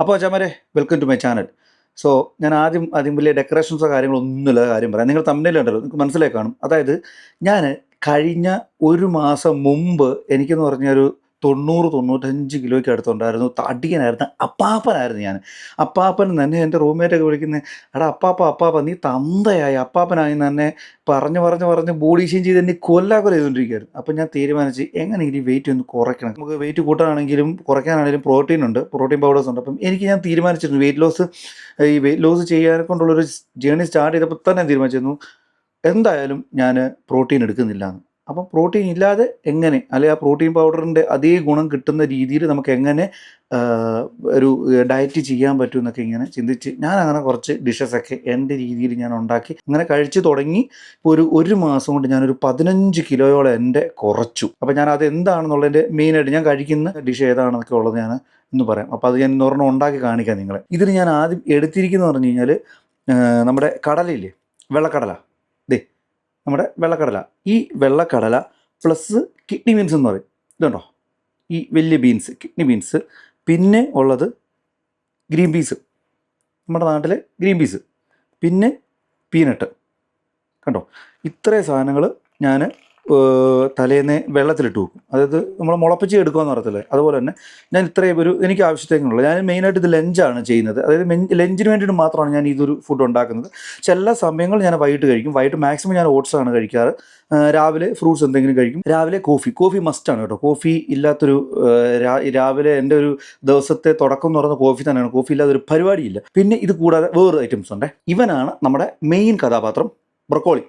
അപ്പോൾ അച്ഛാമാരെ welcome to my channel. So ഞാൻ ആദ്യം വലിയ ഡെക്കറേഷൻസോ കാര്യങ്ങളോ ഒന്നുമില്ല കാര്യം പറയാം. നിങ്ങൾ തമ്മിലുണ്ടല്ലോ നിങ്ങൾക്ക് മനസ്സിലായി കാണും. അതായത് ഞാൻ കഴിഞ്ഞ ഒരു മാസം മുമ്പ് എനിക്കെന്ന് പറഞ്ഞാൽ ഒരു 90-95 കിലോയ്ക്ക് അടുത്തുണ്ടായിരുന്നു. തടിയനായിരുന്നു, അപ്പാപ്പനായിരുന്നു ഞാൻ. അപ്പാപ്പൻ തന്നെ എൻ്റെ റൂംമേറ്റൊക്കെ വിളിക്കുന്നത്, എടാ അപ്പാപ്പ അപ്പാപ്പ നീ തന്തയായി അപ്പാപ്പനായി തന്നെ പറഞ്ഞ് ബോഡി ഷെയിം ചെയ്ത് എന്നെ കൊല്ലാകൊല ചെയ്തുകൊണ്ടിരിക്കുകയായിരുന്നു. അപ്പം ഞാൻ തീരുമാനിച്ച് എങ്ങനെയെങ്കിലും ഈ വെയിറ്റ് ഒന്ന് കുറയ്ക്കണം. നമുക്ക് വെയിറ്റ് കൂട്ടാനാണെങ്കിലും കുറയ്ക്കാനാണെങ്കിലും പ്രോട്ടീൻ ഉണ്ട്, പ്രോട്ടീൻ പൗഡേഴ്സ് ഉണ്ട്. അപ്പം ഞാൻ തീരുമാനിച്ചിരുന്നു വെയിറ്റ് ലോസ് ചെയ്യാനെ കൊണ്ടുള്ളൊരു ജേണി സ്റ്റാർട്ട് ചെയ്തപ്പോൾ തന്നെ തീരുമാനിച്ചിരുന്നു എന്തായാലും ഞാൻ പ്രോട്ടീൻ എടുക്കുന്നില്ല എന്ന്. അപ്പം പ്രോട്ടീൻ ഇല്ലാതെ എങ്ങനെ, അല്ലെങ്കിൽ ആ പ്രോട്ടീൻ പൗഡറിൻ്റെ അതേ ഗുണം കിട്ടുന്ന രീതിയിൽ നമുക്ക് എങ്ങനെ ഒരു ഡയറ്റ് ചെയ്യാൻ പറ്റും എന്നൊക്കെ ഇങ്ങനെ ചിന്തിച്ച് ഞാൻ അങ്ങനെ കുറച്ച് ഡിഷസൊക്കെ എൻ്റെ രീതിയിൽ ഞാൻ ഉണ്ടാക്കി അങ്ങനെ കഴിച്ചു തുടങ്ങി. ഇപ്പോൾ ഒരു മാസം കൊണ്ട് ഞാനൊരു 15 കിലോയോളം എൻ്റെ കുറച്ചു. അപ്പോൾ ഞാൻ അത് എന്താണെന്നുള്ളതിൻ്റെ മെയിനായിട്ട് ഞാൻ കഴിക്കുന്ന ഡിഷ് ഏതാണെന്നൊക്കെ ഉള്ളത് ഞാൻ ഇന്ന് പറയാം. അപ്പോൾ അത് ഞാൻ ഇന്നൊരെണ്ണം ഉണ്ടാക്കി കാണിക്കാം നിങ്ങളെ. ഇതിന് ഞാൻ ആദ്യം എടുത്തിരിക്കുന്നത് പറഞ്ഞു കഴിഞ്ഞാൽ നമ്മുടെ കടലയില്ലേ, വെള്ളക്കടല, നമ്മുടെ വെള്ളക്കടല. ഈ വെള്ളക്കടല പ്ലസ് കിഡ്നി ബീൻസ് എന്ന് പറയും, ഇതുണ്ടോ ഈ വലിയ ബീൻസ്, കിഡ്നി ബീൻസ്. പിന്നെ ഉള്ളത് ഗ്രീൻ പീസ്, നമ്മുടെ നാട്ടിലെ ഗ്രീൻ പീസ്. പിന്നെ പീനട്ട്, കണ്ടോ. ഇത്രയും സാധനങ്ങൾ ഞാൻ തലേന്ന് വെള്ളത്തിലിട്ട് വെക്കും. അതായത് നമ്മൾ മുളപ്പിച്ച് എടുക്കുകയെന്ന് പറയത്തില്ലേ, അതുപോലെ തന്നെ ഞാൻ ഇത്രയും എനിക്ക് ആവശ്യത്തേക്കുള്ള, ഞാൻ മെയിനായിട്ട് ഇത് ലഞ്ചാണ് ചെയ്യുന്നത്. അതായത് ലഞ്ചിന് വേണ്ടിയിട്ട് മാത്രമാണ് ഞാൻ ഇതൊരു ഫുഡ് ഉണ്ടാക്കുന്നത്. ചില സമയങ്ങൾ ഞാൻ വൈകിട്ട് കഴിക്കും. വൈകിട്ട് മാക്സിമം ഞാൻ ഓട്സാണ് കഴിക്കാറ്. രാവിലെ ഫ്രൂട്ട്സ് എന്തെങ്കിലും കഴിക്കും. രാവിലെ കോഫി മസ്റ്റാണ് കേട്ടോ. കോഫി ഇല്ലാത്തൊരു രാവിലെ എൻ്റെ ഒരു ദിവസത്തെ തുടക്കം എന്ന് പറയുന്ന കോഫി തന്നെയാണ്. കോഫി ഇല്ലാതെ ഒരു പരിപാടിയില്ല. പിന്നെ ഇത് കൂടാതെ വേറൊരു ഐറ്റംസ് ഉണ്ട്. ഇവനാണ് നമ്മുടെ മെയിൻ കഥാപാത്രം, ബ്രൊക്കോളി.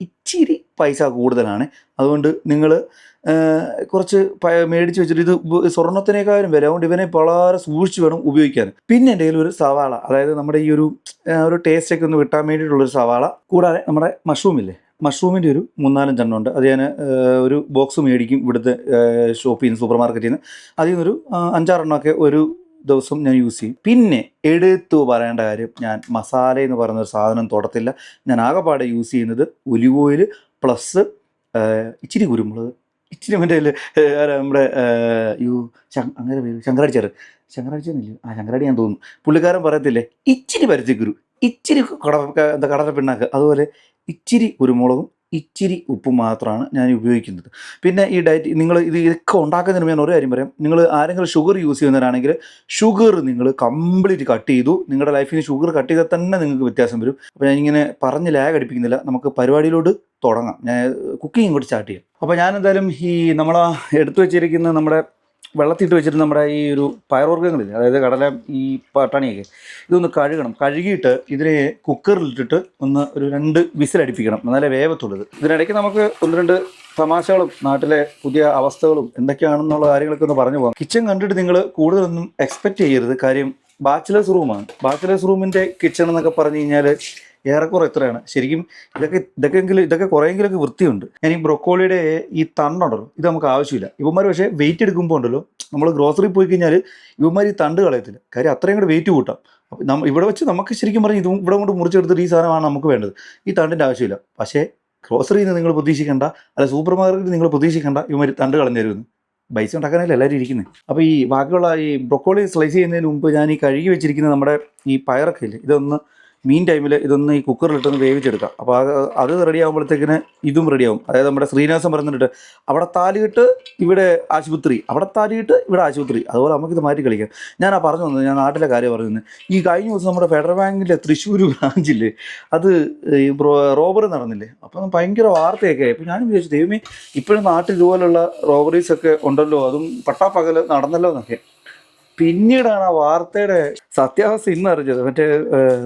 ഇച്ചിരി പൈസ കൂടുതലാണ്, അതുകൊണ്ട് നിങ്ങൾ കുറച്ച് മേടിച്ച് വെച്ചിട്ട്, ഇത് സ്വർണ്ണത്തിനേക്കാളും വില, അതുകൊണ്ട് ഇവനെ വളരെ സൂക്ഷിച്ച് വേണം ഉപയോഗിക്കാൻ. പിന്നെ എൻ്റെ കയ്യിൽ ഒരു സവാള, അതായത് നമ്മുടെ ഈ ഒരു ടേസ്റ്റൊക്കെ ഒന്ന് കിട്ടാൻ വേണ്ടിയിട്ടുള്ളൊരു സവാള. കൂടാതെ നമ്മുടെ മഷ്റൂമില്ലേ, മഷ്റൂമിൻ്റെ ഒരു 3-4 എണ്ണം ഉണ്ട്. അത് ഞാൻ ഒരു ബോക്സ് മേടിക്കും ഇവിടുത്തെ ഷോപ്പിൽ നിന്ന്, സൂപ്പർ മാർക്കറ്റിൽ നിന്ന്. അതിൽ നിന്നൊരു 5-6 എണ്ണമൊക്കെ ഒരു ദിവസം ഞാൻ യൂസ് ചെയ്യും. പിന്നെ എടുത്തു പറയേണ്ട കാര്യം, ഞാൻ മസാല എന്ന് പറയുന്നൊരു സാധനം തൊടത്തില്ല. ഞാൻ ആകെപ്പാടെ യൂസ് ചെയ്യുന്നത് ഒലിവ് ഓയിൽ പ്ലസ് ഇച്ചിരി കുരുമുളക്, ഇച്ചിരി മറ്റേ നമ്മുടെ അങ്ങനെ പേര് ശങ്കരാടിച്ചെന്നില്ല, ശങ്കരാടി ഞാൻ തോന്നുന്നു, പുള്ളിക്കാരൻ പറയത്തില്ലേ, ഇച്ചിരി പരുത്തിക്കുരു, ഇച്ചിരി കടല പിണ്ണാക്ക്, അതുപോലെ ഇച്ചിരി കുരുമുളകും ഇച്ചിരി ഉപ്പും മാത്രമാണ് ഞാൻ ഉപയോഗിക്കുന്നത്. പിന്നെ ഈ ഡയറ്റ് നിങ്ങൾ ഇതൊക്കെ ഉണ്ടാക്കുന്നതിന് ഞാൻ ഒരു കാര്യം പറയാം. നിങ്ങൾ ആരെങ്കിലും ഷുഗർ യൂസ് ചെയ്യുന്നവരാണെങ്കിൽ ഷുഗർ നിങ്ങൾ കംപ്ലീറ്റ് കട്ട് ചെയ്തു. നിങ്ങളുടെ ലൈഫിൽ നിന്ന് ഷുഗർ കട്ട് ചെയ്താൽ തന്നെ നിങ്ങൾക്ക് വ്യത്യാസം വരും. അപ്പോൾ ഞാനിങ്ങനെ പറഞ്ഞ് ലാഗ് അടിപ്പിക്കുന്നില്ല, നമുക്ക് പരിപാടിയിലോട്ട് തുടങ്ങാം. ഞാൻ കുക്കിംഗ് ഇങ്ങോട്ട് സ്റ്റാർട്ട് ചെയ്യാം. അപ്പോൾ ഞാൻ എന്തായാലും നമ്മൾ എടുത്തു വെച്ചിരിക്കുന്ന നമ്മുടെ വെള്ളത്തിട്ട് വെച്ചിട്ട് നമ്മുടെ ഈ ഒരു പയറുവർഗ്ഗങ്ങളില്ലേ, അതായത് കടല, ഈ പട്ടാണിയൊക്കെ, ഇതൊന്ന് കഴുകണം. കഴുകിയിട്ട് ഇതിനെ കുക്കറിലിട്ടിട്ട് ഒരു 2 വിസിലടിപ്പിക്കണം, എന്നാലേ വേവത്തുള്ളത്. ഇതിനിടയ്ക്ക് നമുക്ക് 1-2 തമാശകളും നാട്ടിലെ പുതിയ അവസ്ഥകളും എന്തൊക്കെയാണെന്നുള്ള കാര്യങ്ങളൊക്കെ ഒന്ന് പറഞ്ഞു പോകാം. കിച്ചൺ കണ്ടിട്ട് നിങ്ങൾ കൂടുതലൊന്നും എക്സ്പെക്റ്റ് ചെയ്യരുത്. കാര്യം ബാച്ചിലേഴ്സ് റൂമാണ്. ബാച്ചിലേഴ്സ് റൂമിൻ്റെ കിച്ചൺ എന്നൊക്കെ പറഞ്ഞു കഴിഞ്ഞാൽ ഏറെക്കുറെ എത്രയാണ് ശരിക്കും. ഇതൊക്കെ കുറേയെങ്കിലൊക്കെ വൃത്തിയുണ്ട്. ഞാൻ ഈ ബ്രൊക്കോളിയുടെ ഈ തണ്ടുണ്ടല്ലോ, ഇത് നമുക്ക് ആവശ്യമില്ല. ഇവന്മാർ പക്ഷേ വെയിറ്റ് എടുക്കുമ്പോൾ ഉണ്ടല്ലോ, നമ്മൾ ഗ്രോസറി പോയി കഴിഞ്ഞാൽ ഇവന്മാർ ഈ തണ്ട് കളയത്തില്ല. കാര്യം അത്രയും കൂടെ വെയിറ്റ് കൂട്ടാം. അപ്പം ഇവിടെ വെച്ച് നമുക്ക് ശരിക്കും പറഞ്ഞാൽ ഇതും ഇവിടെ കൊണ്ട് മുറിച്ചെടുത്തിട്ട് ഈ സാധനമാണ് നമുക്ക് വേണ്ടത്. ഈ തണ്ടിൻ്റെ ആവശ്യമില്ല. പക്ഷേ ഗ്രോസറിയിൽ നിന്ന് നിങ്ങൾ പ്രതീക്ഷിക്കേണ്ട, അല്ല സൂപ്പർ മാർക്കറ്റിൽ നിങ്ങൾ പ്രതീക്ഷിക്കേണ്ട ഇവന്മാർ തണ്ട് കളഞ്ഞു തരുമെന്ന്. പൈസ ഉണ്ടാക്കാനല്ലേ എല്ലാവരും ഇരിക്കുന്നത്. അപ്പോൾ ഈ ബാക്കിയുള്ള ഈ ബ്രൊക്കോളി സ്ലൈസ് ചെയ്യുന്നതിന് മുമ്പ് ഞാൻ ഈ കഴുകി വെച്ചിരിക്കുന്ന നമ്മുടെ ഈ പയറൊക്കെ ഇല്ലേ, ഇതൊന്ന് മീൻ ടൈമിൽ ഇതൊന്ന് ഈ കുക്കറിലിട്ടൊന്ന് വേവിച്ചെടുക്കാം. അപ്പോൾ അത് റെഡി ആകുമ്പോഴത്തേക്കിന് ഇതും റെഡിയാവും. അതായത് നമ്മുടെ ശ്രീനിവാസം പറഞ്ഞിട്ട് അവിടെ താലിയിട്ട് ഇവിടെ ആശുപത്രി, അവിടെ താലിയിട്ട് ഇവിടെ ആശുപത്രി, അതുപോലെ നമുക്കിത് മാറ്റി കളിക്കാം. ഞാൻ പറഞ്ഞു വന്നത്, ഞാൻ നാട്ടിലെ കാര്യം പറഞ്ഞു. ഈ കഴിഞ്ഞ ദിവസം നമ്മുടെ ഫെഡറൽ ബാങ്കിൻ്റെ തൃശ്ശൂർ ബ്രാഞ്ചില്ലേ, അത് ഈ റോബറി നടന്നില്ലേ, അപ്പം ഭയങ്കര വാർത്തയൊക്കെ. അപ്പോൾ ഞാൻ വിചാരിച്ചു, ദൈവമേ ഇപ്പോഴും നാട്ടിൽ ഇതുപോലുള്ള റോബറീസൊക്കെ ഉണ്ടല്ലോ, അതും പട്ടാപ്പകൽ നടന്നല്ലോ എന്നൊക്കെ. പിന്നീടാണ് ആ വാർത്തയുടെ സത്യാവസ്ഥ ഇന്ന് അറിഞ്ഞത്. മറ്റേ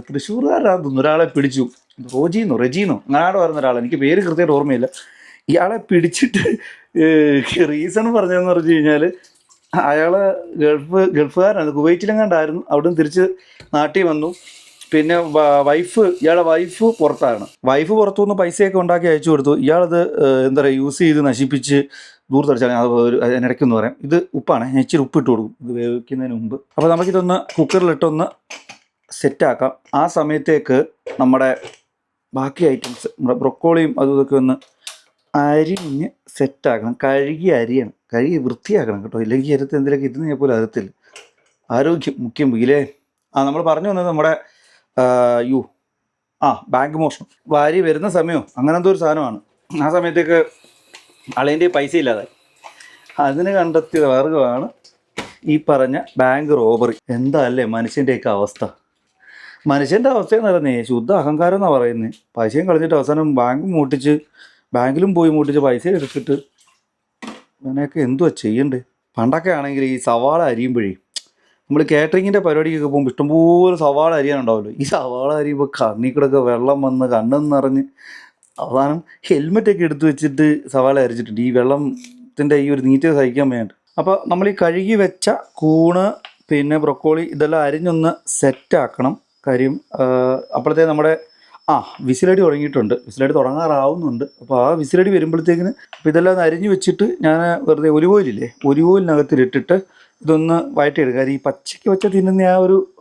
തൃശ്ശൂർകാരാന്ന് തോന്നുന്നു, ഒരാളെ പിടിച്ചു. റെജീനോ അങ്ങാട് പറയുന്ന ഒരാൾ, എനിക്ക് പേര് കൃത്യമായിട്ട് ഓർമ്മയില്ല. ഇയാളെ പിടിച്ചിട്ട് റീസൺ പറഞ്ഞതെന്ന് പറഞ്ഞു കഴിഞ്ഞാൽ, അയാൾ ഗൾഫുകാരാണ്, കുവൈറ്റിലെങ്ങാണ്ടായിരുന്നു. അവിടുന്ന് തിരിച്ച് നാട്ടിൽ വന്നു. പിന്നെ ഇയാളെ വൈഫ് പുറത്താണ്. വൈഫ് പുറത്തു നിന്ന് പൈസയൊക്കെ ഉണ്ടാക്കി അയച്ചു കൊടുത്തു. ഇയാളത് എന്താ പറയുക, യൂസ് ചെയ്ത് നശിപ്പിച്ച് ദൂരത്തടിച്ചാൽ, അത് അതിനിടയ്ക്കെന്ന് പറയാം. ഇത് ഉപ്പാണ്, ഞാൻ ഇച്ചിരി ഉപ്പിട്ട് കൊടുക്കും ഇത് വേവിക്കുന്നതിന് മുമ്പ്. അപ്പോൾ നമുക്കിതൊന്ന് കുക്കറിലിട്ടൊന്ന് സെറ്റാക്കാം. ആ സമയത്തേക്ക് നമ്മുടെ ബാക്കി ഐറ്റംസ്, നമ്മുടെ ബ്രൊക്കോളിയും അതും ഇതൊക്കെ ഒന്ന് അരിഞ്ഞ് സെറ്റാക്കണം. കഴുകി വൃത്തിയാക്കണം കേട്ടോ, ഇല്ലെങ്കിൽ അരുത്ത് എന്തെങ്കിലുമൊക്കെ ഇരുന്ന് ഞാൻ പോലും അരുത്തില്ല. ആരോഗ്യം മുഖ്യം ഇല്ലേ. നമ്മൾ പറഞ്ഞു വന്നത് നമ്മുടെ യു ബാങ്ക് മോഷണം വാരി വരുന്ന സമയമോ അങ്ങനത്തെ ഒരു സാധനമാണ്. ആ സമയത്തേക്ക് അളേൻ്റെ പൈസ ഇല്ലാതായി. അതിന് കണ്ടെത്തിയ മാർഗമാണ് ഈ പറഞ്ഞ ബാങ്ക് റോബറി. എന്താ അല്ലേ മനുഷ്യൻ്റെയൊക്കെ അവസ്ഥ. മനുഷ്യൻ്റെ അവസ്ഥയെന്ന് പറയുന്നത് ശുദ്ധ അഹങ്കാരം എന്നാണ് പറയുന്നത്. പൈസയും കളഞ്ഞിട്ട് അവസാനം ബാങ്കിലും പോയി മൂട്ടിച്ച് പൈസ എടുത്തിട്ട് അങ്ങനെയൊക്കെ എന്തുവാ ചെയ്യണ്ടേ. പണ്ടൊക്കെ ആണെങ്കിൽ ഈ സവാള അരിയുമ്പോഴേ നമ്മൾ കാറ്ററിങ്ങിൻ്റെ പരിപാടിക്കൊക്കെ പോകുമ്പോൾ ഇഷ്ടംപോലെ സവാള അരിയാനുണ്ടാവുമല്ലോ. ഈ സവാള അരിയുമ്പോൾ കണ്ണിക്കൂടെയൊക്കെ വെള്ളം വന്ന് കണ്ണെന്ന് നിറഞ്ഞ് അവസാനം ഹെൽമെറ്റൊക്കെ എടുത്ത് വെച്ചിട്ട് സവാള അരിച്ചിട്ടുണ്ട് ഈ വെള്ളത്തിൻ്റെ ഈ ഒരു നീറ്റ് സഹിക്കാൻ വേണ്ടി. അപ്പോൾ നമ്മൾ ഈ കഴുകി വെച്ച കൂണ് പിന്നെ ബ്രൊക്കോളി ഇതെല്ലാം അരിഞ്ഞൊന്ന് സെറ്റാക്കണം. കാര്യം അപ്പോഴത്തെ നമ്മുടെ വിസിലടി തുടങ്ങിയിട്ടുണ്ട്, വിസിലടി തുടങ്ങാറാവുന്നുണ്ട്. അപ്പോൾ ആ വിസിലടി വരുമ്പോഴത്തേക്കിന് അപ്പോൾ ഇതെല്ലാം ഒന്ന് അരിഞ്ഞ് വെച്ചിട്ട് ഞാൻ വെറുതെ ഒലിവ് ഓയിലിനകത്തിലിട്ടിട്ട് ഇതൊന്ന് വഴറ്റിയെടുക്കുക. കാര്യം ഈ പച്ചയ്ക്ക് വെച്ച തിന്നുന്ന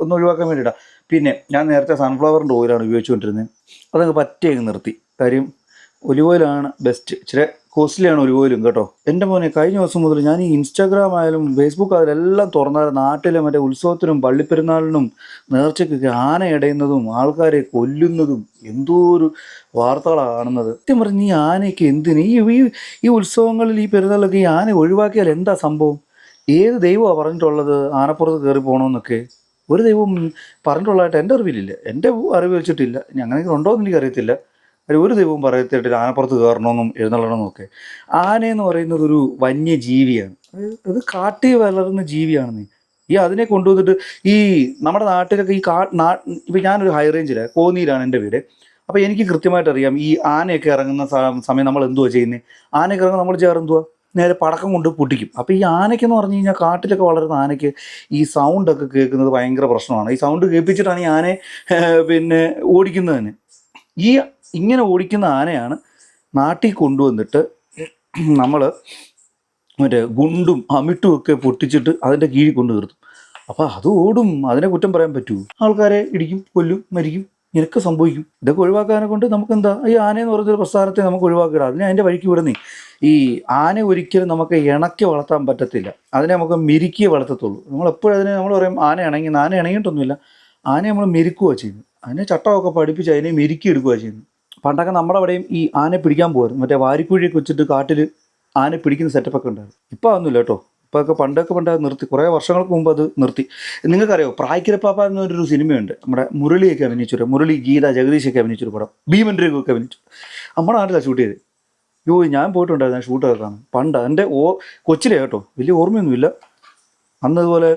ഒന്ന് ഒഴിവാക്കാൻ വേണ്ടിയിട്ടാണ്. പിന്നെ ഞാൻ നേരത്തെ സൺഫ്ലവറിൻ്റെ ഓയിലാണ് ഉപയോഗിച്ചുകൊണ്ടിരുന്നത്, അതങ്ങ് പറ്റിയങ്ങ് നിർത്തി. കാര്യം ഒലിവ് ഓയിലാണ് ബെസ്റ്റ്. ഇച്ചിരി കോസ്റ്റ്ലിയാണ് ഒലിവ് ഓയിലും കേട്ടോ. എൻ്റെ മോനെ കഴിഞ്ഞ ദിവസം മുതൽ ഞാൻ ഈ ഇൻസ്റ്റാഗ്രാം ആയാലും ഫേസ്ബുക്ക് ആയാലും എല്ലാം തുറന്നാൽ നാട്ടിലെ മറ്റേ ഉത്സവത്തിനും പള്ളിപ്പെരുന്നാളിനും നേർച്ചയ്ക്കൊക്കെ ആന ഇടയുന്നതും ആൾക്കാരെ കൊല്ലുന്നതും എന്തോ ഒരു വാർത്തകളാണ് കാണുന്നത്. സത്യം പറഞ്ഞ് ഈ ആനയൊക്കെ എന്തിന് ഈ ഉത്സവങ്ങളിൽ ഈ പെരുന്നാളിലൊക്കെ ഈ ആന ഒഴിവാക്കിയാൽ എന്താ സംഭവം? ഏത് ദൈവമാണ് പറഞ്ഞിട്ടുള്ളത് ആനപ്പുറത്ത് കയറി പോകണമെന്നൊക്കെ? ഒരു ദൈവം പറഞ്ഞിട്ടുള്ളതായിട്ട് എൻ്റെ അറിവിലില്ല, എൻ്റെ അറിവ് വെച്ചിട്ടില്ല. ഇനി അങ്ങനെയൊക്കെ ഉണ്ടോ എന്ന് എനിക്കറിയത്തില്ല. ഒരു ദൈവവും പറയത്തിട്ടില്ല ആനപ്പുറത്ത് കയറണമെന്നും എഴുന്നള്ളണമെന്നും ഒക്കെ. ആനയെന്ന് പറയുന്നത് ഒരു വന്യജീവിയാണ്, അത് കാട്ടിൽ വളർന്ന ജീവിയാണെന്ന്. അതിനെ കൊണ്ടുവന്നിട്ട് ഈ നമ്മുടെ നാട്ടിലൊക്കെ ഇപ്പം ഞാനൊരു ഹൈ റേഞ്ചിലാണ്, കോന്നിയിലാണ് എൻ്റെ വീട്. അപ്പോൾ എനിക്ക് കൃത്യമായിട്ട് അറിയാം ഈ ആനയൊക്കെ ഇറങ്ങുന്ന സമയം നമ്മൾ എന്തുവാ ചെയ്യുന്നത്. ആനയൊക്കെ ഇറങ്ങുന്ന നമ്മൾ ചേർന്തുവാ നേരെ പടക്കം കൊണ്ട് പൊട്ടിക്കും. അപ്പോൾ ഈ ആനയ്ക്കെന്ന് പറഞ്ഞു കഴിഞ്ഞാൽ കാട്ടിലൊക്കെ വളരുന്ന ആനയ്ക്ക് ഈ സൗണ്ടൊക്കെ കേൾക്കുന്നത് ഭയങ്കര പ്രശ്നമാണ്. ഈ സൗണ്ട് കേൾപ്പിച്ചിട്ടാണ് ഈ ആനയെ പിന്നെ ഓടിക്കുന്നത് തന്നെ. ഇങ്ങനെ ഓടിക്കുന്ന ആനയാണ് നാട്ടിൽ കൊണ്ടുവന്നിട്ട് നമ്മൾ മറ്റേ ഗുണ്ടും അമിട്ടും ഒക്കെ പൊട്ടിച്ചിട്ട് അതിൻ്റെ കീഴിൽ കൊണ്ട് നിർത്തും. അപ്പോൾ അത് ഓടും, അതിനെ കുറ്റം പറയാൻ പറ്റുമോ? ആൾക്കാരെ ഇടിക്കും, കൊല്ലും, മരിക്കും, ഇതൊക്കെ സംഭവിക്കും. ഇതൊക്കെ ഒഴിവാക്കാനെ കൊണ്ട് നമുക്കെന്താ, ഈ ആനയെന്ന് പറഞ്ഞൊരു പ്രസ്ഥാനത്തെ നമുക്ക് ഒഴിവാക്കിടാം. അതിനെ അതിൻ്റെ വഴിക്ക് വിടുന്നേ. ഈ ആന ഒരിക്കലും നമുക്ക് ഇണക്കി വളർത്താൻ പറ്റത്തില്ല, അതിനെ നമുക്ക് മെരുക്കിയേ വളർത്തത്തുള്ളൂ. നമ്മളെപ്പോഴും നമ്മൾ പറയും ആന ഇണങ്ങിയിട്ടൊന്നുമില്ല. ആനയെ നമ്മൾ മെരുക്കുകയാണ് ചെയ്യുന്നത്. അതിനെ ചട്ടമൊക്കെ പഠിപ്പിച്ച് അതിനെ മെരുക്കി എടുക്കുകയാണ് ചെയ്യുന്നത്. പണ്ടൊക്കെ നമ്മുടെ അവിടെയും ഈ ആനയെ പിടിക്കാൻ പോകുമായിരുന്നു, മറ്റേ വാരിക്കുഴിയൊക്കെ വെച്ചിട്ട് കാട്ടിൽ ആനയെ പിടിക്കുന്ന സെറ്റപ്പൊക്കെ ഉണ്ടായിരുന്നു. ഇപ്പോൾ അതൊന്നുമില്ല കേട്ടോ. ഇപ്പോൾ പണ്ട് നിർത്തി, കുറേ വർഷങ്ങൾക്ക് മുമ്പ് അത് നിർത്തി. നിങ്ങൾക്കറിയോ പ്രായ്ക്കരപ്പാപ്പ എന്നൊരു സിനിമയുണ്ട്, നമ്മുടെ മുരളിയൊക്കെ അഭിനയിച്ചൊരു, മുരളി, ഗീത, ജഗദീശൊക്കെ അഭിനയിച്ചൊരു പടം, ഭീമൻ രഘുവൊക്കെ അഭിനയിച്ചു. നമ്മുടെ നാട്ടിലാണ് ഷൂട്ട് ചെയ്ത്. ഞാൻ പോയിട്ടുണ്ടായിരുന്നു ഷൂട്ടൊക്കെ കാണാൻ. പണ്ട് എൻ്റെ കൊച്ചിലെ കേട്ടോ, വലിയ ഓർമ്മയൊന്നുമില്ല. അന്ന് ഇതുപോലെ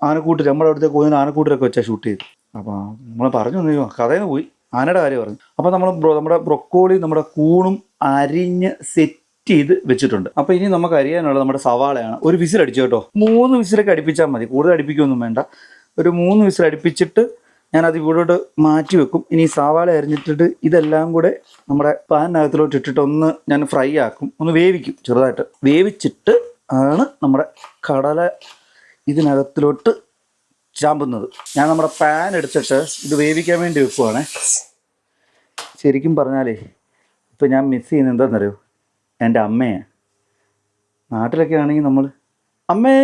ആനക്കൂട്ടിൽ, നമ്മുടെ അവിടുത്തെ കോന്നിൽ ആനക്കൂട്ടിലൊക്കെ വെച്ചാൽ ഷൂട്ട് ചെയ്തു. അപ്പോൾ നമ്മൾ പറഞ്ഞു വന്നു, കഥയിൽ നിന്ന് പോയി, ആനയുടെ കാര്യം പറഞ്ഞു. അപ്പോൾ നമ്മുടെ ബ്രൊക്കോളി നമ്മുടെ കൂണും അരിഞ്ഞ് സെറ്റ് ചെയ്ത് വെച്ചിട്ടുണ്ട്. അപ്പോൾ ഇനി നമുക്ക് അരിയാനുള്ളത് നമ്മുടെ സവാളയാണ്. ഒരു വിസിൽ അടിച്ചു കേട്ടോ, 3 വിസിലൊക്കെ അടുപ്പിച്ചാൽ മതി, കൂടുതൽ അടുപ്പിക്കൊന്നും വേണ്ട. ഒരു 3 വിസിൽ അടുപ്പിച്ചിട്ട് ഞാനത് ഇവിടോട്ട് മാറ്റി വെക്കും. ഇനി സവാള അരിഞ്ഞിട്ടിട്ട് ഇതെല്ലാം കൂടെ നമ്മുടെ പാനിനകത്തിലോട്ട് ഇട്ടിട്ട് ഒന്ന് ഞാൻ ഫ്രൈ ആക്കും, ഒന്ന് വേവിക്കും, ചെറുതായിട്ട് വേവിച്ചിട്ട് ആണ് നമ്മുടെ കടല ഇതിനകത്തിലോട്ട് ചാമ്പുന്നത്. ഞാൻ നമ്മുടെ പാൻ എടുത്തിട്ട് ഇത് വേവിക്കാൻ വേണ്ടി വെക്കുവാണേ. ശരിക്കും പറഞ്ഞാലേ ഇപ്പം ഞാൻ മിസ് ചെയ്യുന്നത് എന്താണെന്നറിയോ, എൻ്റെ അമ്മയെ. നാട്ടിലൊക്കെ ആണെങ്കിൽ നമ്മൾ അമ്മേ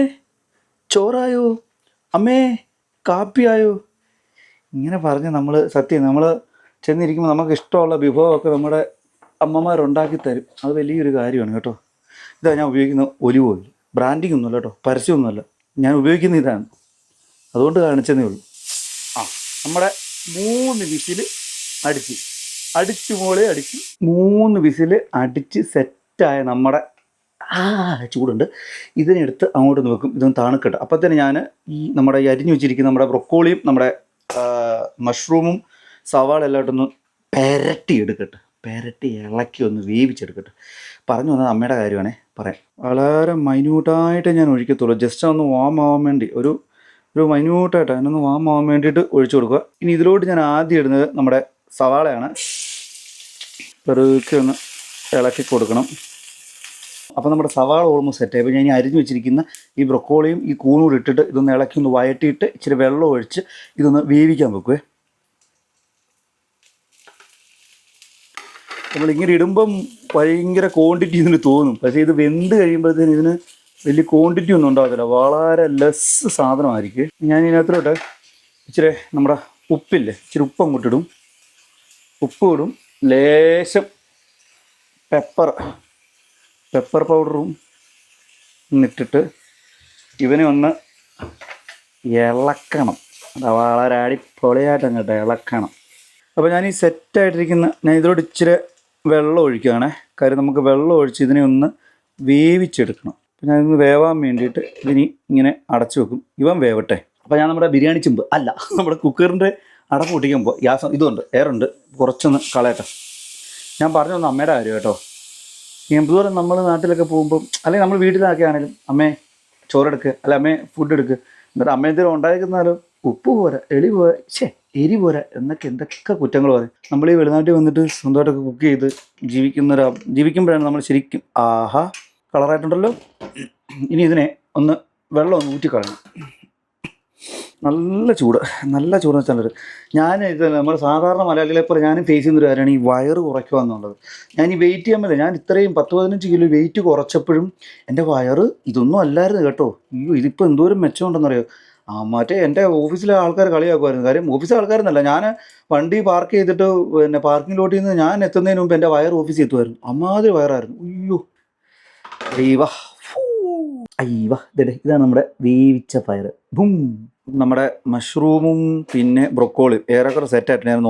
ചോറായോ, അമ്മേ കാപ്പിയായോ, ഇങ്ങനെ പറഞ്ഞ് നമ്മൾ നമ്മൾ ചെന്നിരിക്കുമ്പോൾ നമുക്ക് ഇഷ്ടമുള്ള വിഭവമൊക്കെ നമ്മുടെ അമ്മമാരുണ്ടാക്കി തരും. അത് വലിയൊരു കാര്യമാണ് കേട്ടോ. ഇതാ ഞാൻ ഉപയോഗിക്കുന്ന ഒലിവ് ഓയിൽ, ബ്രാൻഡിങ് ഒന്നുമല്ല കേട്ടോ, പരസ്യമൊന്നുമല്ല, ഞാൻ ഉപയോഗിക്കുന്ന ഇതാണ്, അതുകൊണ്ട് കാണിച്ചതേ ഉള്ളൂ. നമ്മുടെ 3 വിസിൽ അടിച്ച് മോളെ അടിച്ച് 3 വിസിൽ അടിച്ച് സെറ്റായ നമ്മുടെ ചൂടുണ്ട്. ഇതിനെടുത്ത് അങ്ങോട്ടൊന്ന് വെക്കും, ഇതൊന്ന് തണുക്കട്ടെ. അപ്പോൾ തന്നെ ഞാൻ നമ്മുടെ അരിഞ്ഞു വെച്ചിരിക്കുന്ന നമ്മുടെ ബ്രൊക്കോളിയും നമ്മുടെ മഷ്റൂമും സവാള എല്ലായിട്ടൊന്ന് പെരട്ടി ഇളക്കി ഒന്ന് വേവിച്ചെടുക്കട്ടെ. പറഞ്ഞു വന്നത് അമ്മയുടെ കാര്യമാണേ പറയാം. വളരെ മൈന്യൂട്ടായിട്ട് ഞാൻ ഒഴിക്കത്തുള്ളൂ, ജസ്റ്റ് ഒന്ന് വാം ആവാൻ വേണ്ടി, ഒരു മൈന്യൂട്ടായിട്ട് അതിനൊന്ന് വാം ആവാൻ വേണ്ടിയിട്ട് ഒഴിച്ചു കൊടുക്കുക. ഇനി ഇതിലോട്ട് ഞാൻ ആദ്യം ഇടുന്നത് നമ്മുടെ സവാളയാണ്. പെറുക്കി ഒന്ന് ഇളക്കി കൊടുക്കണം. അപ്പോൾ നമ്മുടെ സവാള ഓൾമോസ്റ്റ് സെറ്റായി. അപ്പോൾ ഞാൻ അരിഞ്ഞു വെച്ചിരിക്കുന്ന ഈ ബ്രൊക്കോളിയും ഈ കൂണൂടെ ഇട്ടിട്ട് ഇതൊന്ന് ഇളക്കി ഒന്ന് വഴറ്റിയിട്ട് ഇച്ചിരി വെള്ളം ഒഴിച്ച് ഇതൊന്ന് വേവിക്കാൻ വെക്കുവേ. നമ്മളിങ്ങനെ ഇടുമ്പം ഭയങ്കര ക്വാണ്ടിറ്റി ഇതിന് തോന്നും, പക്ഷേ ഇത് വെന്ത് കഴിയുമ്പോഴത്തേന് ഇതിന് വലിയ ക്വാണ്ടിറ്റി ഒന്നും ഉണ്ടാകത്തില്ല, വളരെ ലെസ് സാധനമായിരിക്കും. ഞാൻ ഇതിനകത്തോട്ട് ഇച്ചിരി നമ്മുടെ ഉപ്പില്ലേ, ഇച്ചിരി ഉപ്പ് അങ്ങോട്ടിടും. ഉപ്പ് ഇടും, ലേശം പെപ്പർ പൗഡറും ഇട്ടിട്ട് ഇവനെ ഒന്ന് ഇളക്കണം. അത് വളരെ അടിപൊളിയായിട്ട് അങ്ങോട്ട് ഇളക്കണം. അപ്പോൾ ഞാൻ ഈ സെറ്റായിട്ടിരിക്കുന്ന ഞാൻ ഇതിലോട്ട് ഇച്ചിരി വെള്ളം ഒഴിക്കുകയാണേ. കാര്യം നമുക്ക് വെള്ളം ഒഴിച്ച് ഇതിനെ ഒന്ന് വേവിച്ചെടുക്കണം. അപ്പോൾ ഞാനിന്ന് വേവാൻ വേണ്ടിയിട്ട് ഇതിനി ഇങ്ങനെ അടച്ചു വെക്കും, ഇവൻ വേവട്ടെ. അപ്പോൾ ഞാൻ നമ്മുടെ ബിരിയാണി ചെമ്പ് അല്ല, നമ്മുടെ കുക്കറിൻ്റെ അടപ്പ് പൊട്ടിക്കുമ്പോൾ ഗ്യാസ് ഇതുണ്ട്, എയറുണ്ട്, കുറച്ചൊന്ന് കളയട്ടെ. ഞാൻ പറഞ്ഞു തന്ന അമ്മയുടെ കാര്യം കേട്ടോ. എന്തോരം നമ്മൾ നാട്ടിലൊക്കെ പോകുമ്പം അല്ലെങ്കിൽ നമ്മൾ വീട്ടിലൊക്കെ ആണെങ്കിലും അമ്മേ ചോറെടുക്കുക, അല്ല അമ്മേ ഫുഡ് എടുക്കുക, എന്നിട്ട് അമ്മ എന്തെങ്കിലും ഉണ്ടായിരുന്നാലോ ഉപ്പ് പോരാ, എരി പോരാ എന്നൊക്കെ എന്തൊക്കെ കുറ്റങ്ങൾ പറയും. നമ്മൾ ഈ വെളിനാട്ടിൽ വന്നിട്ട് സ്വന്തമായിട്ടൊക്കെ കുക്ക് ചെയ്ത് ജീവിക്കുമ്പോഴാണ് നമ്മൾ ശരിക്കും ആഹാ കളറായിട്ടുണ്ടല്ലോ. ഇനി ഇതിനെ ഒന്ന് വെള്ളം ഒന്ന് ഊറ്റിക്കളയണം. നല്ല ചൂടെന്ന് വെച്ചാൽ ഞാൻ ഇത് നമ്മൾ സാധാരണ മലയാളികളെ പോലെ ഞാനും ഫേസ് ചെയ്യുന്നൊരു കാര്യമാണ് ഈ വയറ് കുറയ്ക്കുക എന്നുള്ളത്. ഞാൻ ഈ വെയിറ്റ് ചെയ്യാൻ പറ്റില്ല. ഞാൻ ഇത്രയും 10-15 കിലോ വെയിറ്റ് കുറച്ചപ്പോഴും എൻ്റെ വയറ് ഇതൊന്നും അല്ലായിരുന്നു കേട്ടോ. അയ്യോ ഇതിപ്പോൾ എന്തോരം മെച്ചമുണ്ടെന്നറിയോ. മറ്റേ എൻ്റെ ഓഫീസിലെ ആൾക്കാർ കളിയാക്കുമായിരുന്നു. കാര്യം ഓഫീസിലെ ആൾക്കാരെന്നല്ല, ഞാൻ വണ്ടി പാർക്ക് ചെയ്തിട്ട് പിന്നെ പാർക്കിംഗ് ലോട്ടിൽ നിന്ന് ഞാൻ എത്തുന്നതിന് മുമ്പ് എൻ്റെ വയർ ഓഫീസിൽ എത്തുമായിരുന്നു. അമ്മാതിരി വയറായിരുന്നു. അയ്യോ ഇതാണ് നമ്മുടെ വേവിച്ച പയർ. നമ്മുടെ മഷ്റൂമും പിന്നെ ബ്രൊക്കോളിയും ഏറെക്കുറെ സെറ്റായിട്ട് ഞാൻ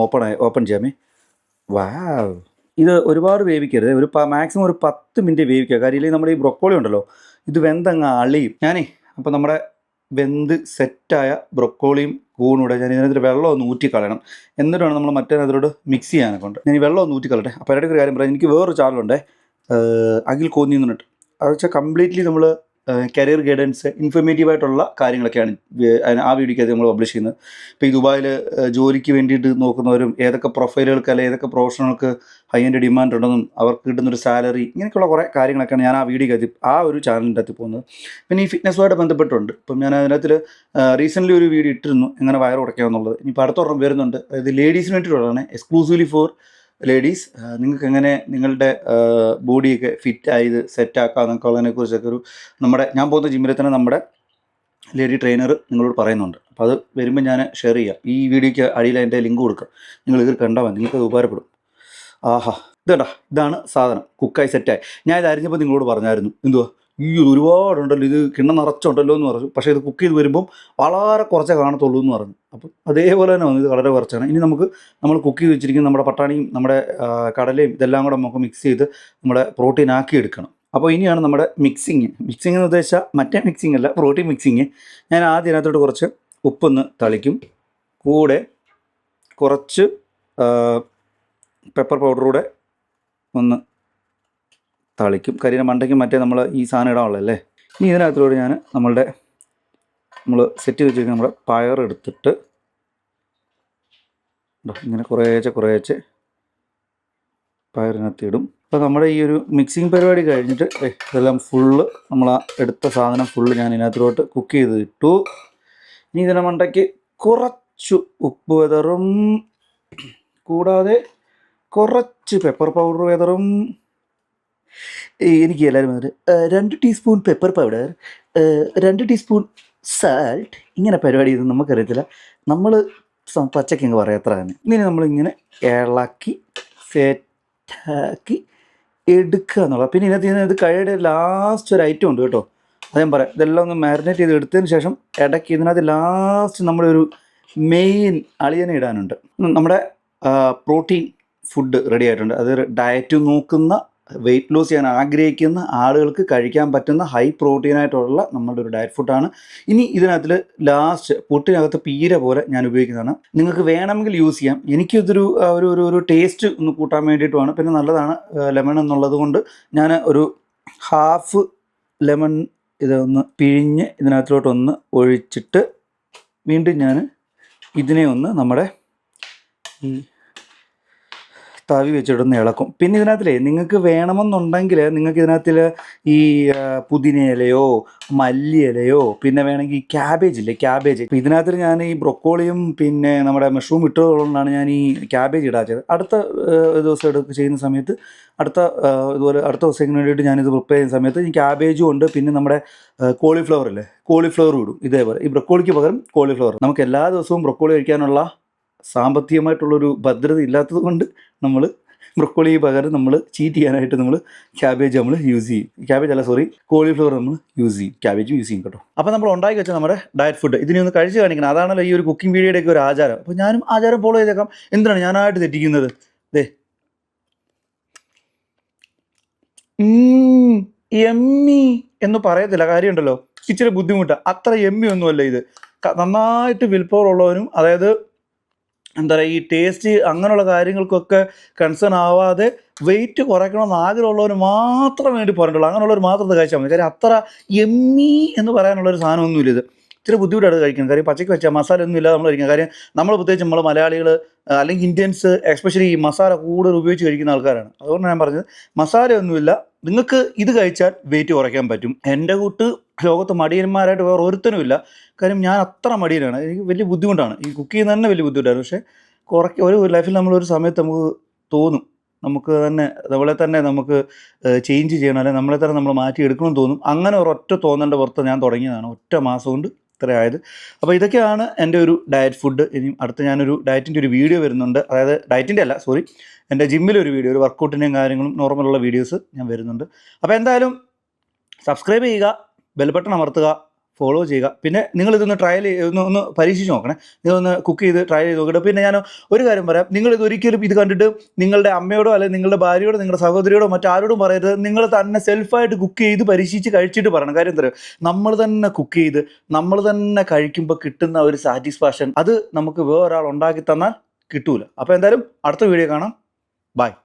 ഓപ്പൺ ചെയ്യാമേ. വാവ്, ഇത് ഒരുപാട് വേവിക്കരുത്, ഒരു മാക്സിമം ഒരു 10 മിനിറ്റ് വേവിക്കുക. കാര്യം ഇല്ലെങ്കിൽ നമ്മുടെ ഈ ബ്രൊക്കോളി ഉണ്ടല്ലോ ഇത് വെന്തങ്ങ് അളിയും. അപ്പോൾ നമ്മുടെ വെന്ത് സെറ്റായ ബ്രൊക്കോളിയും കൂണൂടെ ഞാൻ ഇതിനകത്ത് വെള്ളം ഒന്ന് ഊറ്റിക്കളയണം. എന്നിട്ട് വേണം നമ്മൾ മറ്റേ അതിലോട്ട് മിക്സ് ചെയ്യാനൊക്കെ ഉണ്ട്. ഞാൻ ഈ വെള്ളം ഒന്ന് ഊറ്റിക്കളട്ടെ. അപ്പോൾ ഇടയ്ക്ക് ഒരു കാര്യം പറയാം, എനിക്ക് വേറൊരു ചാനലുണ്ട് അഖിൽ കോന്നി എന്ന് പറഞ്ഞിട്ട്. അത് വെച്ചാൽ കംപ്ലീറ്റ്ലി നമ്മൾ കരിയർ ഗൈഡൻസ് ഇൻഫോർമേറ്റീവായിട്ടുള്ള കാര്യങ്ങളൊക്കെയാണ് ആ വീഡിയോയ്ക്ക് നമ്മൾ പബ്ലിഷ് ചെയ്യുന്നത്. ഇപ്പോൾ ഈ ദുബായിൽ ജോലിക്ക് വേണ്ടിയിട്ട് നോക്കുന്നവരും ഏതൊക്കെ പ്രൊഫൈലുകൾക്ക് അല്ലെങ്കിൽ ഏതൊക്കെ പ്രൊഫഷണലുകൾക്ക് ഹൈ എൻഡ് ഡിമാൻഡ് ഉണ്ടെന്നും അവർക്ക് കിട്ടുന്നൊരു സാലറി, ഇങ്ങനെയൊക്കെയുള്ള കുറേ കാര്യങ്ങളൊക്കെയാണ് ഞാൻ ആ വീഡിയോയ്ക്ക് ആ ഒരു ചാനലിൻ്റെ അകത്ത് പോകുന്നത്. പിന്നെ ഈ ഫിറ്റ്നസ്സുമായിട്ട് ബന്ധപ്പെട്ടുണ്ട്. ഇപ്പം ഞാൻ അതിനകത്തിൽ റീസെൻ്റ്ലി ഒരു വീഡിയോ ഇട്ടിരുന്നു എങ്ങനെ വയർ ഉടയ്ക്കാമെന്നുള്ളത്. ഇനിയിപ്പോൾ അടുത്തൊരെണ്ണം വരുന്നുണ്ട്. അതായത് ലേഡീസിന് വേണ്ടിയിട്ടുള്ളതാണ്, എക്സ്ക്ലൂസീവ്ലി ഫോർ ലേഡീസ്. നിങ്ങൾക്ക് എങ്ങനെ നിങ്ങളുടെ ബോഡിയൊക്കെ ഫിറ്റായത് സെറ്റാക്കാം എന്നൊക്കെ ഉള്ളതിനെക്കുറിച്ചൊക്കെ ഞാൻ പോകുന്ന ജിമ്മിൽ തന്നെ നമ്മുടെ ലേഡി ട്രെയിനർ നിങ്ങളോട് പറയുന്നുണ്ട്. അപ്പോൾ അത് വരുമ്പോൾ ഞാൻ ഷെയർ ചെയ്യാം. ഈ വീഡിയോയ്ക്ക് അടിയിൽ അതിൻ്റെ ലിങ്ക് കൊടുക്കാം. നിങ്ങൾ ഇത് കണ്ടാൽ മതി, നിങ്ങൾക്കത് ഉപകാരപ്പെടും. ആഹാ, ഇതാണ് സാധനം കുക്കായി സെറ്റായി. ഞാൻ ഇത് അരിഞ്ഞപ്പോൾ നിങ്ങളോട് പറഞ്ഞായിരുന്നു എന്തുവാ ഒരുപാടുണ്ടല്ലോ, ഇത് കിണ്ണം നിറച്ചുണ്ടല്ലോ എന്ന് പറഞ്ഞു. പക്ഷേ ഇത് കുക്ക് ചെയ്ത് വരുമ്പം വളരെ കുറച്ചേ കാണത്തുള്ളൂ എന്ന് പറഞ്ഞു. അപ്പം അതേപോലെ തന്നെ വന്നു, ഇത് വളരെ കുറച്ചാണ്. ഇനി നമ്മൾ കുക്ക് ചെയ്ത് വെച്ചിരിക്കുന്ന നമ്മുടെ പട്ടാണിയും നമ്മുടെ കടലയും ഇതെല്ലാം കൂടെ നമുക്ക് മിക്സ് ചെയ്ത് നമ്മുടെ പ്രോട്ടീൻ ആക്കി എടുക്കണം. അപ്പോൾ ഇനിയാണ് നമ്മുടെ മിക്സിങ് എന്ന് ഉദ്ദേശിച്ചാൽ മറ്റേ മിക്സിങ് അല്ല, പ്രോട്ടീൻ മിക്സിങ്. ഞാൻ ആദ്യം അതിനകത്തോട്ട് കുറച്ച് ഉപ്പൊന്ന് തളിക്കും, കൂടെ കുറച്ച് പെപ്പർ പൗഡറൂടെ ഒന്ന് തളിക്കും. കരിയുടെ മണ്ടയ്ക്ക് മറ്റേ നമ്മൾ ഈ സാധനം ഇടാനുള്ളതല്ലേ. ഇനി ഇതിനകത്തോട് ഞാൻ നമ്മൾ സെറ്റ് ചെയ്ത് വെച്ചിരിക്കുന്ന നമ്മുടെ പയർ എടുത്തിട്ട് ഇങ്ങനെ കുറേശ്ശെ പയറിനകത്ത് ഇടും. അപ്പോൾ നമ്മുടെ ഈ ഒരു മിക്സിങ് പരിപാടി കഴിഞ്ഞിട്ട് ഇതെല്ലാം ഫുള്ള് നമ്മൾ ആ എടുത്ത സാധനം ഫുള്ള് ഞാൻ ഇതിനകത്തോട്ട് കുക്ക് ചെയ്ത് ഇട്ടു. ഇനി ഇതിൻ്റെ മണ്ടയ്ക്ക് കുറച്ച് ഉപ്പ് വെതറും കൂടാതെ കുറച്ച് പെപ്പർ പൗഡർ വെതറും. എനിക്ക് എല്ലാവരും വന്നിട്ട് 2 teaspoon pepper powder, 2 teaspoon salt, ഇങ്ങനെ പരിപാടി ചെയ്ത് നമുക്കറിയത്തില്ല. നമ്മൾ പച്ചക്ക് അങ്ങ് പറയാം അത്ര തന്നെ. ഇങ്ങനെ നമ്മളിങ്ങനെ ഇളക്കി സെറ്റാക്കി എടുക്കുക എന്നുള്ളത്. പിന്നെ ഇതിനകത്ത് കഴിയുടെ ലാസ്റ്റ് ഒരു ഐറ്റം ഉണ്ട് കേട്ടോ, അത് ഞാൻ പറയാം. ഇതെല്ലാം ഒന്ന് മാരിനേറ്റ് ചെയ്ത് എടുത്തതിന് ശേഷം ഇടയ്ക്ക് ഇതിനകത്ത് ലാസ്റ്റ് നമ്മളൊരു മെയിൻ അളിയനെ ഇടാനുണ്ട്. നമ്മുടെ പ്രോട്ടീൻ ഫുഡ് റെഡി ആയിട്ടുണ്ട്. അത് ഡയറ്റ് നോക്കുന്ന വെയിറ്റ് ലോസ് ചെയ്യാൻ ആഗ്രഹിക്കുന്ന ആളുകൾക്ക് കഴിക്കാൻ പറ്റുന്ന ഹൈ പ്രോട്ടീനായിട്ടുള്ള നമ്മളുടെ ഒരു ഡയറ്റ് ഫുഡാണ്. ഇനി ഇതിനകത്തിൽ ലാസ്റ്റ് പുട്ടിനകത്ത് പീര പോലെ ഞാൻ ഉപയോഗിക്കുന്നതാണ്. നിങ്ങൾക്ക് വേണമെങ്കിൽ യൂസ് ചെയ്യാം. എനിക്കിതൊരു ഒരു ടേസ്റ്റ് ഒന്ന് കൂട്ടാൻ വേണ്ടിയിട്ടുമാണ്. പിന്നെ നല്ലതാണ് ലെമൺ എന്നുള്ളത് കൊണ്ട് ഞാൻ ഒരു ഹാഫ് ലെമൺ ഇതൊന്ന് പിഴിഞ്ഞ് ഇതിനകത്തോട്ടൊന്ന് ഒഴിച്ചിട്ട് വീണ്ടും ഞാൻ ഇതിനെ ഒന്ന് നമ്മുടെ ഈ തവി വെച്ചിട്ടൊന്ന് ഇളക്കും. പിന്നെ ഇതിനകത്തിലേ നിങ്ങൾക്ക് വേണമെന്നുണ്ടെങ്കിൽ നിങ്ങൾക്ക് ഇതിനകത്തിൽ ഈ പുതിന ഇലയോ മല്ലി ഇലയോ പിന്നെ വേണമെങ്കിൽ ക്യാബേജ് ഇല്ലേ, ക്യാബേജ്. ഇപ്പോൾ ഇതിനകത്ത് ഞാൻ ഈ ബ്രൊക്കോളിയും പിന്നെ നമ്മുടെ മഷ്റൂം ഇട്ടതുകൊണ്ടാണ് ഞാൻ ഈ ക്യാബേജ് ഇടാച്ചത്. അടുത്ത ദിവസം ചെയ്യുന്ന സമയത്ത് ഇതുപോലെ അടുത്ത ദിവസത്തിന് വേണ്ടിയിട്ട് ഞാനിത് പ്രിപ്പയർ ചെയ്യുന്ന സമയത്ത് ഈ ക്യാബേജും ഉണ്ട്, പിന്നെ നമ്മുടെ കോളിഫ്ലവർ ഇല്ലേ, കോളിഫ്ലവറും ഇടും. ഇതേപോലെ ഈ ബ്രൊക്കോളിക്ക് പകരം കോളിഫ്ലവർ. നമുക്ക് എല്ലാ ദിവസവും ബ്രൊക്കോളി കഴിക്കാനുള്ള സാമ്പത്തികമായിട്ടുള്ളൊരു ഭദ്രത ഇല്ലാത്തത് കൊണ്ട് നമ്മൾ ബ്രൊക്കോളി പകരം നമ്മൾ ചീറ്റ് ചെയ്യാനായിട്ട് നമ്മൾ ക്യാബേജ് നമ്മൾ യൂസ് ചെയ്യും. ക്യാബേജ് അല്ല, സോറി, കോളിഫ്ലവർ നമ്മൾ യൂസ് ചെയ്യും, ക്യാബേജ് യൂസ് ചെയ്യും കേട്ടോ. അപ്പോൾ നമ്മൾ ഉണ്ടാക്കി വെച്ചാൽ നമ്മുടെ ഡയറ്റ് ഫുഡ് ഇതിനെ ഒന്ന് കഴിച്ച് കാണിക്കണം. അതാണല്ലോ ഈ ഒരു കുക്കിംഗ് വീഡിയോയുടെയൊക്കെ ഒരു ആചാരം. അപ്പോൾ ഞാനും ആചാരം ഫോളോ ചെയ്തേക്കാം. എന്തിനാണ് ഞാനായിട്ട് തെറ്റിക്കുന്നത്? ദേ എമ്മി എന്ന് പറയത്തില്ല, കാര്യമുണ്ടല്ലോ ഇച്ചിരി ബുദ്ധിമുട്ടാണ്. അത്ര എമ്മി ഒന്നുമല്ല ഇത്. നന്നായിട്ട് വിൽ പവർ ഉള്ളവനും, അതായത് എന്താ പറയുക, ഈ ടേസ്റ്റ് അങ്ങനെയുള്ള കാര്യങ്ങൾക്കൊക്കെ കൺസേൺ ആവാതെ വെയിറ്റ് കുറയ്ക്കണമെന്ന് ആഗ്രഹമുള്ളവർ മാത്രം വേണ്ടി പറഞ്ഞിട്ടുള്ളൂ. അങ്ങനെയുള്ളവർ മാത്രം ഇത് കഴിച്ചാൽ മതി. കാര്യം അത്ര എമ്മി എന്ന് പറയാനുള്ളൊരു സാധനമൊന്നുമില്ല ഇത്. ഇച്ചിരി ബുദ്ധിമുട്ടാണ് കഴിക്കുന്നത്. കാര്യം പച്ചയ്ക്ക് വെച്ചാൽ മസാല ഒന്നും ഇല്ലാതെ നമ്മൾ കഴിക്കുന്നത്. കാര്യം നമ്മൾ പ്രത്യേകിച്ച് നമ്മൾ മലയാളികൾ അല്ലെങ്കിൽ ഇന്ത്യൻസ് എസ്പെഷ്യലി ഈ മസാല കൂടുതൽ ഉപയോഗിച്ച് കഴിക്കുന്ന ആൾക്കാരാണ്. അതുകൊണ്ടാണ് ഞാൻ പറഞ്ഞത് മസാലയൊന്നുമില്ല. നിങ്ങൾക്ക് ഇത് കഴിച്ചാൽ വെയിറ്റ് കുറയ്ക്കാൻ പറ്റും. എൻ്റെ കൂട്ട് ലോകത്ത് മടിയന്മാരായിട്ട് വേറെ ഒരുത്തനുമില്ല. കാര്യം ഞാൻ അത്ര മടിയനാണ്. എനിക്ക് വലിയ ബുദ്ധിമുട്ടാണ് ഈ കുക്ക് ചെയ്യുന്നത് തന്നെ, വലിയ ബുദ്ധിമുട്ടാണ്. പക്ഷേ ഒരു ലൈഫിൽ നമ്മളൊരു സമയത്ത് നമുക്ക് തോന്നും നമുക്ക് തന്നെ നമ്മളെ തന്നെ നമുക്ക് ചേഞ്ച് ചെയ്യണം, അല്ലെങ്കിൽ നമ്മളെ തന്നെ നമ്മൾ മാറ്റിയെടുക്കണമെന്ന് തോന്നും. അങ്ങനെ ഒരൊറ്റ തോന്നേണ്ട പുറത്ത് ഞാൻ തുടങ്ങിയതാണ്. ഒറ്റ മാസം കൊണ്ട് ഇത്രയായത്. അപ്പോൾ ഇതൊക്കെയാണ് എൻ്റെ ഒരു ഡയറ്റ് ഫുഡ്. ഇനിയും അടുത്ത് ഞാനൊരു ഡയറ്റിൻ്റെ ഒരു വീഡിയോ വരുന്നുണ്ട്. അതായത് ഡയറ്റിൻ്റെ അല്ല, സോറി, എൻ്റെ ജിമ്മിലൊരു വീഡിയോ, ഒരു വർക്കൗട്ടിൻ്റെയും കാര്യങ്ങളും നോർമലുള്ള വീഡിയോസ് ഞാൻ വരുന്നുണ്ട്. അപ്പോൾ എന്തായാലും സബ്സ്ക്രൈബ് ചെയ്യുക, ബെൽ ബട്ടൺ അമർത്തുക, ഫോളോ ചെയ്യുക. പിന്നെ നിങ്ങളിതൊന്ന് ഒന്ന് പരീക്ഷിച്ച് നോക്കണേ. നിങ്ങളൊന്ന് കുക്ക് ചെയ്ത് ട്രൈ ചെയ്ത് നോക്കട്ടെ. പിന്നെ ഞാൻ ഒരു കാര്യം പറയാം, നിങ്ങളിത് ഒരിക്കലും ഇത് കണ്ടിട്ട് നിങ്ങളുടെ അമ്മയോടോ അല്ലെങ്കിൽ നിങ്ങളുടെ ഭാര്യയോടോ നിങ്ങളുടെ സഹോദരിയോടോ മറ്റാരോടും പറയരുത്. നിങ്ങൾ തന്നെ സെൽഫായിട്ട് കുക്ക് ചെയ്ത് പരീക്ഷിച്ച് കഴിച്ചിട്ട് പറയണം. കാര്യം എന്താ പറയുക, നമ്മൾ തന്നെ കുക്ക് ചെയ്ത് നമ്മൾ തന്നെ കഴിക്കുമ്പോൾ കിട്ടുന്ന ഒരു സാറ്റിസ്ഫാക്ഷൻ അത് നമുക്ക് വേറൊരാൾ ഉണ്ടാക്കി തന്നാൽ കിട്ടൂല. അപ്പോൾ എന്തായാലും അടുത്ത വീഡിയോ കാണാം. ബൈ.